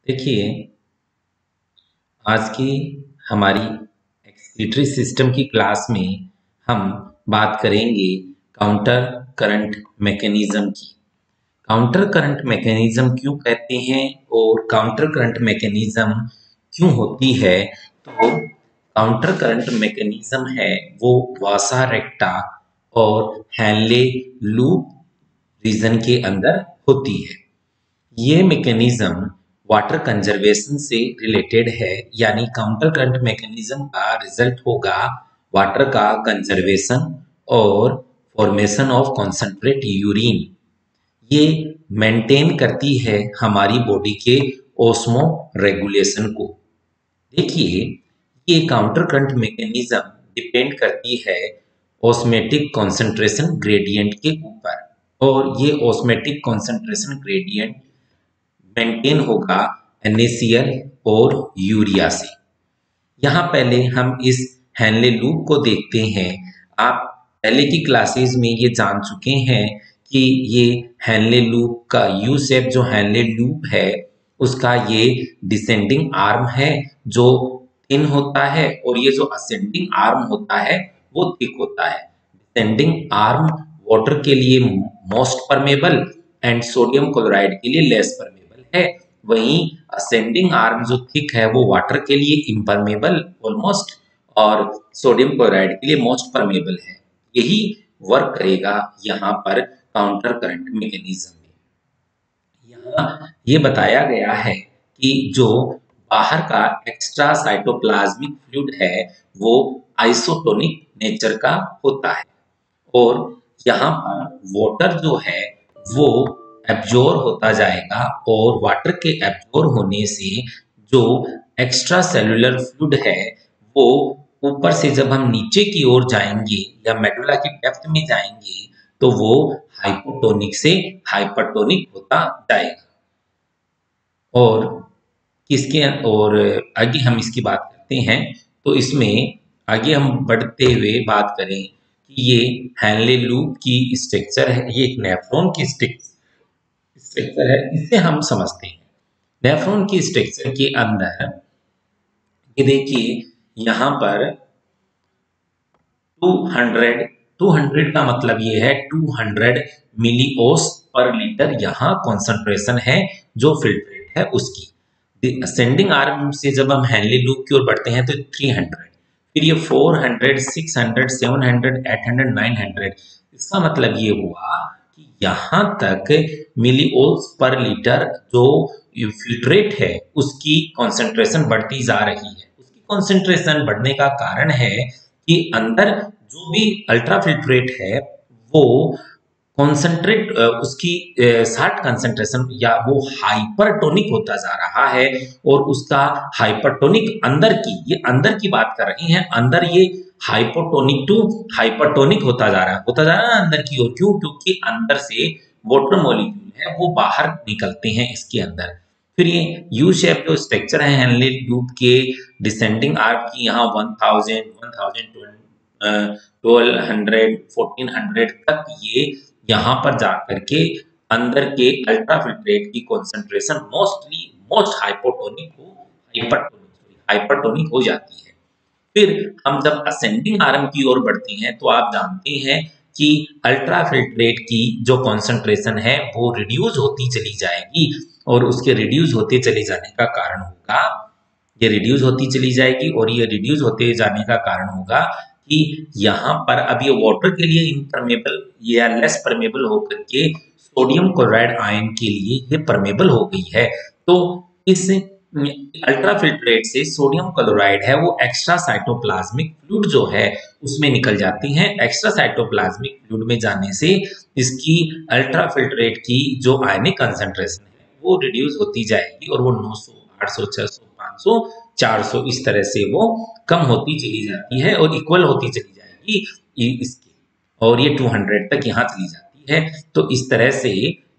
देखिए, आज की हमारी एक्सक्रीटरी सिस्टम की क्लास में हम बात करेंगे काउंटर करंट मैकेनिज्म की। काउंटर करंट मैकेनिज्म क्यों कहते हैं और काउंटर करंट मैकेनिज्म क्यों होती है? तो काउंटर करंट मैकेनिज्म है वो वासा रेक्टा और हैनले लूप रीजन के अंदर होती है। ये मैकेनिज्म वाटर कंजर्वेशन से रिलेटेड है, यानी काउंटर करंट मैकेनिज्म का रिजल्ट होगा वाटर का कंजर्वेशन और फॉर्मेशन ऑफ कॉन्सेंट्रेट यूरिन। ये मेंटेन करती है हमारी बॉडी के ओस्मो रेगुलेशन को। देखिए, ये काउंटर करंट मैकेनिज्म डिपेंड करती है ऑस्मेटिक कॉन्सेंट्रेशन ग्रेडियंट के ऊपर, और ये ऑस्मेटिक कॉन्सेंट्रेशन ग्रेडियंट मेंटेन होगा NaCl और यूरिया से। यहाँ पहले हम इस हैनले लूप को देखते हैं। आप पहले की क्लासेस में ये जान चुके हैं कि ये हैनले लूप का यू शेप जो हैनले लूप है उसका ये डिसेंडिंग आर्म है जो थिन होता है, और ये जो असेंडिंग आर्म होता है वो थिक होता है। डिसेंडिंग आर्म वाटर के लिए most permeable and sodium chloride के लिए लेस परमेबल है। वहीं असेंडिंग आर्म जो थिक है वो वाटर के लिए इम्परमेबल ऑलमोस्ट, और सोडियम क्लोराइड के लिए मोस्ट परमेबल है। यही वर्क करेगा यहाँ पर काउंटर करंट मैकेनिज्म में। यहाँ ये बताया गया है कि जो बाहर का एक्स्ट्रा साइटोप्लाज्मिक फ्लूइड है वो आइसोटोनिक नेचर का होता है, और यहाँ पर वाटर जो है वो एब्जॉर्ब होता जाएगा, और वाटर के एब्जॉर्ब होने से जो एक्स्ट्रा सेलुलर फ्लूइड है वो ऊपर से जब हम नीचे की ओर जाएंगे या मेडुला की डेप्थ में जाएंगे तो वो हाइपोटोनिक से हाइपरटोनिक होता जाएगा। और आगे हम इसकी बात करते हैं। तो इसमें आगे हम बढ़ते हुए बात करें कि ये हैनले लूप की स्ट्रक्चर है, ये एक नेफ्रॉन की स्ट्रक्चर है, इससे हम समझते हैं। नेफ्रॉन की स्ट्रक्चर के अंदर ये देखिए, यहाँ पर 200 का मतलब ये है 200 मिलीओस पर लीटर यहाँ कॉन्सेंट्रेशन है जो फिल्ट्रेट है उसकी। असेंडिंग आर्म से जब हम हैनले लूप की ओर बढ़ते हैं तो 300, फिर ये 400, 600, 700, 800, 900। इसका मतलब ये हुआ कि यहाँ तक मिलीओस पर लीटर जो फिल्ट्रेट है उसकी कॉन्सेंट्रेशन बढ़ती जा रही है। उसकी कॉन्सेंट्रेशन बढ़ने का कारण है कि अंदर जो भी अल्ट्रा फिल्ट्रेट है वो कॉन्सेंट्रेट उसकी साल्ट कंसेंट्रेशन या वो हाइपरटोनिक होता जा रहा है, और उसका हाइपरटोनिक ये अंदर की बात कर रहे हैं, अंदर ये हाइपोटोनिक टू हाइपरटोनिक होता जा रहा है अंदर की ओर। क्यों? क्योंकि अंदर से वाटर मॉलिक्यूल है वो बाहर निकलते हैं इसके अंदर। फिर ये यू शेप जो स्ट्रक्चर है हैनले लूप के डिसेंडिंग आर्क की, यहाँ 1000, 1200, 1400 तक ये यहाँ पर जाकर के अंदर के अल्ट्रा फिल्ट्रेट की कॉन्सेंट्रेशन मोस्ट हाइपरटोनिक हो जाती है। फिर हम जब असेंडिंग आर्म की ओर बढ़ते हैं तो आप जानते हैं कि अल्ट्रा फिल्ट्रेट की जो कॉन्सेंट्रेशन है वो रिड्यूस होती चली जाएगी, और उसके रिड्यूस होते चले जाने का कारण होगा, ये रिड्यूस होती चली जाएगी और ये रिड्यूस होते जाने का कारण होगा कि यहाँ पर अब ये वाटर के लिए इम्परमेबल या लेस परमेबल होकर के सोडियम क्लोराइड आयन के लिए ये परमेबल हो गई है। तो इस अल्ट्रा फिल्ट्रेट से सोडियम क्लोराइड है वो एक्स्ट्रा साइटोप्लाज्मिक फ्लूइड जो है उसमें निकल जाती हैं। एक्स्ट्रा साइटोप्लाज्मिक फ्लूइड में जाने से इसकी अल्ट्रा फिल्ट्रेट की जो आयनिक कंसेंट्रेशन है वो रिड्यूस होती जाएगी, और वो 900, 800, 600, 500, 400 इस तरह से वो कम होती चली जाती है और इक्वल होती चली जाएगी इसके, और ये 200 तक यहाँ चली जाती है। तो इस तरह से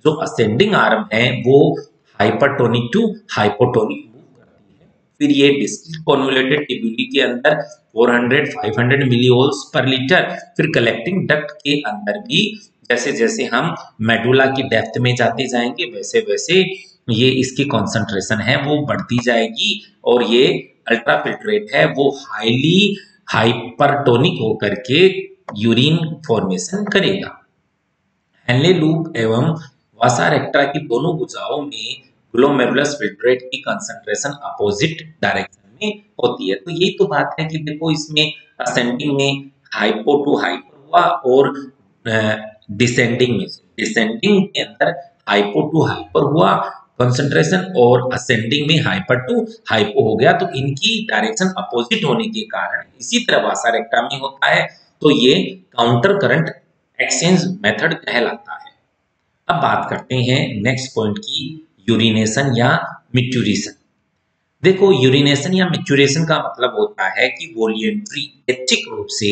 जो असेंडिंग आर्म है वो हाइपरटोनिक टू हाइपोटोनिक मूव करती है। फिर ये डिस्क्रीट कॉन्वोल्यूटेड ट्यूब्यूली के अंदर 400, 500 मिलीओल्स पर लीटर। फिर कलेक्टिंग डक्ट के अंदर भी जैसे जैसे हम मेडुला की डेप्थ में जाते जाएंगे वैसे वैसे ये इसकी कॉन्सेंट्रेशन है वो बढ़ती जाएगी और ये अल्ट्राफिल्ट्रेट है वो हाईली हाइपरटोनिक होकर के यूरिन फॉर्मेशन करेगा। हेनले लूप एवं वासा रेक्टा की दोनों भुजाओं में ग्लोमेरुलस फिल्ट्रेट की कंसंट्रेशन अपोजिट डायरेक्शन में होती है। तो यही तो बात है कि देखो इसमें असेंडिंग में हाइपो टू हाइपर हुआ और डिसेंडिंग में डिसेंडिंग के अंदर हाइपो टू हाइपर हुआ कंसंट्रेशन और असेंडिंग में हाइपर टू हाइपो हो गया। तो इनकी डायरेक्शन अपोजिट होने के कारण इसी तरह वासा रेक्टा में होता है। तो ये काउंटर करंट एक्सचेंज मेथड कहलाता है। अब बात करते हैं नेक्स्ट पॉइंट की, यूरिनेशन या मिट्यूरेशन। देखो यूरिनेशन या मिट्यूरेशन का मतलब होता है कि वॉल्यूंटरी ऐच्छिक रूप से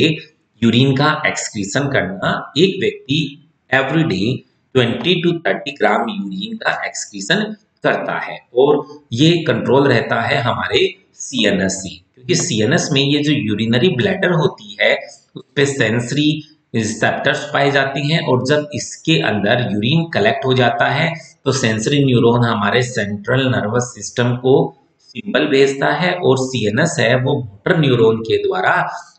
यूरिन का एक्सक्रीशन करना। एक व्यक्ति every day 20 to 30 gram urine का एक्सक्रीशन करता है और ये कंट्रोल रहता है हमारे सीएनएस से, क्योंकि सीएनएस में ये जो यूरिनरी ब्लैडर होती है उस पे सेंसरी रिसेप्टर्स पाए जाते हैं और जब इसके अंदर यूरिन कलेक्ट हो जाता है तो सेंसरी न्यूरॉन हमारे सेंट्रल नर्वस सिस्टम को सिंबल भेजता है और सीएनएस है वो मोटर न्यूरॉन के द्वारा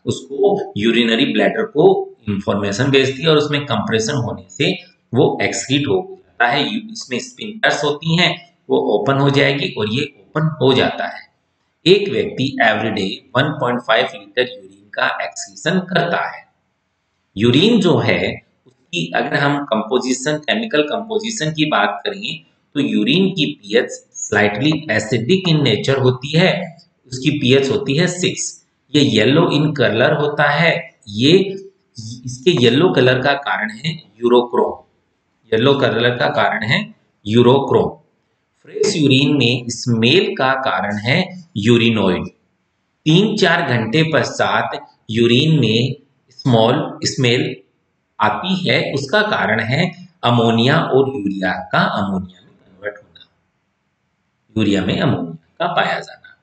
उसको यूरिनरी ब्लैडर को इंफॉर्मेशन भेजती है और उसमें कंप्रेशन होने से वो एक्सक्रीट हो जाता है। इसमें स्पिंटर्स होती हैं वो ओपन हो जाएगी और ये ओपन हो जाता है। एक व्यक्ति एवरीडे 1.5 लीटर यूरिन का एक्सक्रीशन करता है। यूरिन जो है उसकी अगर हम कंपोजिशन केमिकल कंपोजिशन की बात करें तो यूरिन की pH slightly acidic in nature होती है। उसकी पीएच होती है 6। ये येलो इन कलर होता है। ये इसके येलो कलर का कारण है यूरोक्रोम। येलो कलर का कारण है यूरोक्रोम। फ्रेश यूरिन में स्मेल का कारण है यूरिनोइड। 3-4 घंटे पश्चात यूरिन में स्मॉल स्मेल आती है, उसका कारण है अमोनिया और यूरिया का अमोनिया में कन्वर्ट होना, यूरिया में अमोनिया का पाया जाना।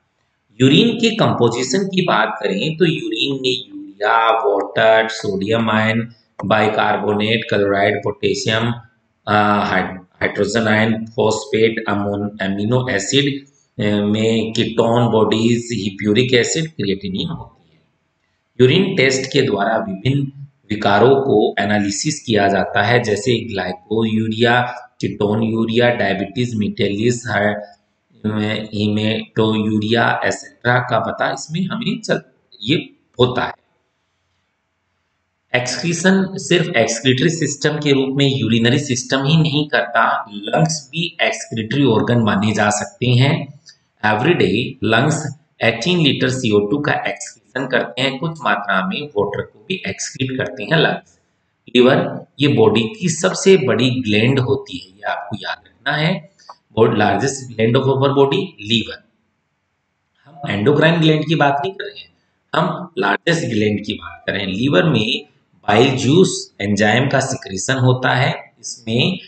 यूरिन के कंपोजिशन की बात करें तो यूरिन में urea, water, sodium ion, bicarbonate, chloride, potassium, hydrogen ion, phosphate, amino acid में कीटोन बॉडीज, हिप्यूरिक एसिड, क्रिएटिनिन होती है। यूरिन टेस्ट के द्वारा विभिन्न विकारों को एनालिसिस किया जाता है जैसे ग्लाइकोयूरिया, कीटोन यूरिया, डायबिटीज मिटेलिस, हीमेटोयूरिया एसेट्रा का पता इसमें हमें ये होता है। एक्सक्रीशन सिर्फ एक्सक्रीटरी सिस्टम के रूप में यूरिनरी सिस्टम ही नहीं करता, लंग्स भी एक्सक्रीटरी ऑर्गन माने जा सकते हैं। एवरीडे लंग्स 18 लीटर CO2 का एक्सक्रीशन करते हैं। कुछ मात्रा में वाटर को भी एक्सक्रीट करते हैं लंग्स। लीवर ये बॉडी की सबसे बड़ी ग्लैंड होती है, ये आपको याद रखना है। Largest gland of our body liver. हम एंडोक्राइन ग्लैंड की बात नहीं कर रहे हैं, हम लार्जेस्ट ग्लैंड की बात कर रहे हैं। लीवर में बाइल जूस एंजाइम का सिक्रीशन होता है। इसमें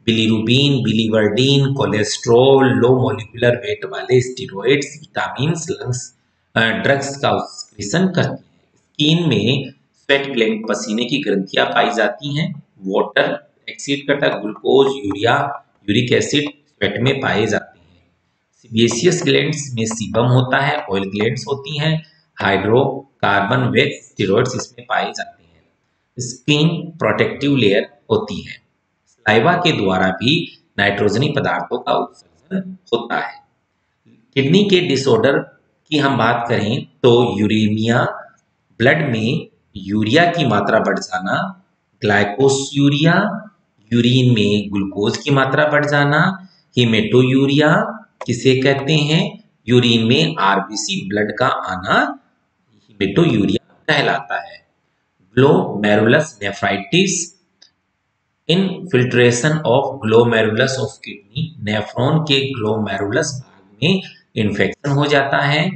bilirubin, biliverdin, cholesterol, low molecular weight वाले स्टेरॉइड्स, विटामिन्स, लंग्स ड्रग्स का सिक्रीशन करते हैं। स्किन में स्वेट ग्लैंड पसीने की ग्रंथियां पाई जाती हैं। वाटर एक्सीड करता, glucose, urea, uric acid sweat में पाए जाते हैं। सीबेशियस ग्लैंड्स में सीबम होता है, ऑयल ग्लैंड्स होती हैं, हाइड्रोकार्बन वे स्टेरॉइड्स इसमें पाए जाते हैं। स्किन प्रोटेक्टिव लेयर होती है। सलाइवा के द्वारा भी नाइट्रोजनी पदार्थों का उत्सर्जन होता है। किडनी के डिसऑर्डर की हम बात करें तो यूरेमिया, ब्लड में यूरिया की मात्रा बढ़ जाना, ग्लाइकोसूरिया, यूरिन में ग्लूकोज की मात्रा बढ़ जाना, हीमेटोयूरिया किसे कहते हैं, यूरिन में आरबीसी ब्लड का आना हीमेटोयूरिया कहलाता है। Glomerulus nephritis, infiltration of glomerulus of kidney, nephron के ग्लोमेरुलस भाग में इन्फेक्शन हो जाता है।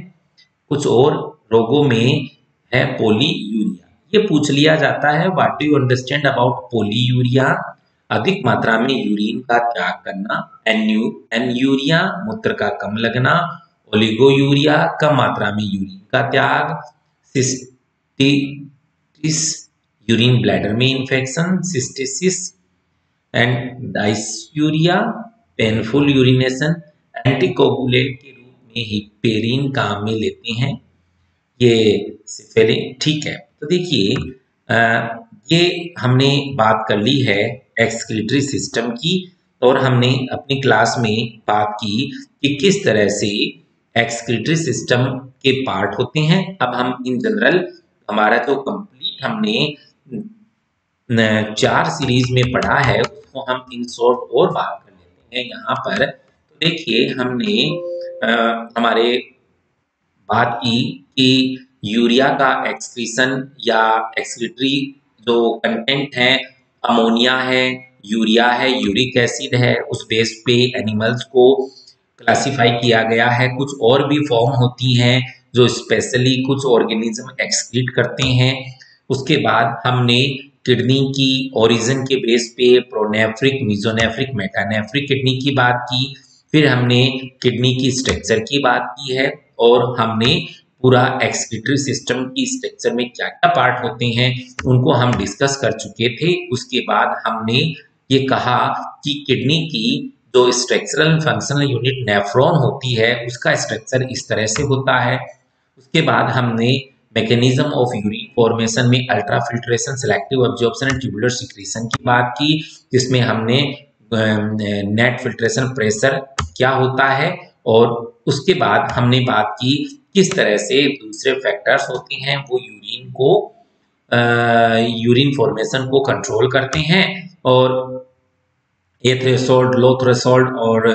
कुछ और रोगों में है पोलीयूरिया। ये पूछ लिया जाता है what do you understand about polyuria. अधिक मात्रा में यूरिन का त्याग करना, एन्यूरिया मूत्र का कम लगना, ओलिगोयूरिया कम मात्रा में यूरिन का त्याग, सिस्टिस यूरिन ब्लैडर में infection, cystitis and dysuria painful urination, anticoagulant के रूप में हिपेरिन काम में लेते हैं। ये सिफेलिन, ठीक है। तो देखिए ये हमने बात कर ली है एक्सक्रीटरी सिस्टम की, और हमने अपनी क्लास में बात की कि किस तरह से एक्सक्रीटरी सिस्टम के पार्ट होते हैं। अब हम इन जनरल हमारा जो कंप्लीट हमने 4 सीरीज में पढ़ा है उसको हम इन शॉर्ट और बात कर लेते हैं यहाँ पर। तो देखिए हमने हमारे बात की कि यूरिया का एक्सक्रीशन या एक्सक्रीटरी जो कंटेंट है, अमोनिया है, यूरिया है, यूरिक एसिड है, उस बेस पे एनिमल्स को क्लासिफाई किया गया है। कुछ और भी फॉर्म होती हैं जो स्पेशली कुछ ऑर्गेनिज्म एक्सक्रीट करते हैं। उसके बाद हमने किडनी की ओरिजिन के बेस पे प्रोनेफ्रिक, मीजोनेफ्रिक, मेटानेफ्रिक किडनी की बात की। फिर हमने किडनी की स्ट्रक्चर की बात की है, और हमने पूरा एक्सक्रीटरी सिस्टम की स्ट्रक्चर में क्या क्या पार्ट होते हैं उनको हम डिस्कस कर चुके थे। उसके बाद हमने ये कहा कि किडनी की जो स्ट्रक्चरल फंक्शनल यूनिट नेफ्रॉन होती है उसका स्ट्रक्चर इस तरह से होता है। उसके बाद हमने मैकेनिज्म ऑफ यूरिन फॉर्मेशन में ultra filtration, selective absorption and tubular secretion की बात की, जिसमें हमने नेट फिल्ट्रेशन प्रेशर क्या होता है, और उसके बाद हमने बात की किस तरह से दूसरे फैक्टर्स होते हैं वो यूरिन को यूरिन फॉर्मेशन को कंट्रोल करते हैं। और ये थ्रेशोल्ड, लो थ्रेशोल्ड और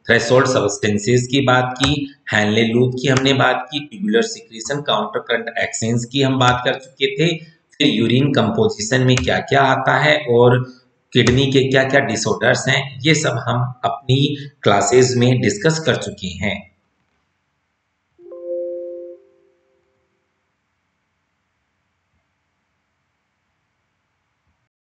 थ्रेशोल्ड सब्सटेंसेस की बात की, हैनले लूप की हमने बात की, tubular secretion, counter current exchange की हम बात कर चुके थे। फिर यूरिन कंपोजिशन में क्या क्या आता है और किडनी के क्या क्या डिसऑर्डर्स हैं, ये सब हम अपनी क्लासेस में डिस्कस कर चुके हैं।